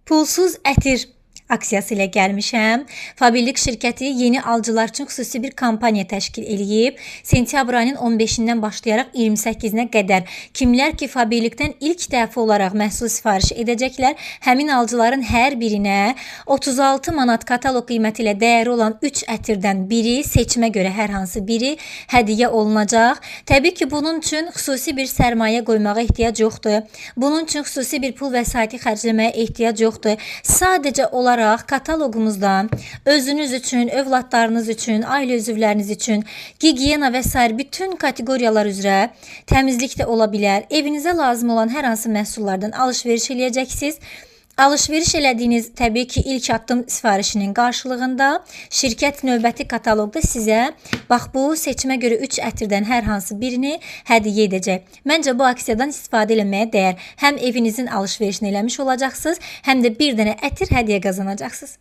Pulsuz ətir aksiyası ilə gəlmişəm. Fabirlik şirkəti yeni alıcılar üçün xüsusi bir kampaniya təşkil eləyib. Sentyabr ayının 15-dən başlayaraq 28-nə qədər kimlər ki Fabirlikdən ilk dəfə olaraq məhsul sifarişi edəcəklər, həmin alıcıların hər birinə 36 manat kataloq qiyməti ilə dəyəri olan 3 ətirdən biri, seçimə görə hər hansı biri hədiyyə olunacaq. Təbii ki, bunun üçün xüsusi bir sərmayə qoymağa ehtiyac yoxdur. Bunun üçün xüsusi bir pul vəsaiti xərcləməyə ehtiyac yoxdur. Sadəcə olaraq kataloqumuzda özünüz üçün, övladlarınız üçün, ailə üzvləriniz üçün, gigiyena və s. bütün kateqoriyalar üzrə təmizlik də ola bilər. Evinizə lazım olan hər hansı məhsullardan alış-veriş eləyəcəksiniz. Alış-veriş elədiyiniz təbii ki ilk addım sifarişinin qarşılığında şirkət növbəti kataloqda sizə bax bu seçimə görə 3 ətirdən hər hansı birini hədiyyə edəcək. Məncə bu aksiyadan istifadə eləməyə dəyər. Həm evinizin alış-verişini eləmiş olacaqsınız, həm də bir dənə ətir hədiyyə qazanacaqsınız.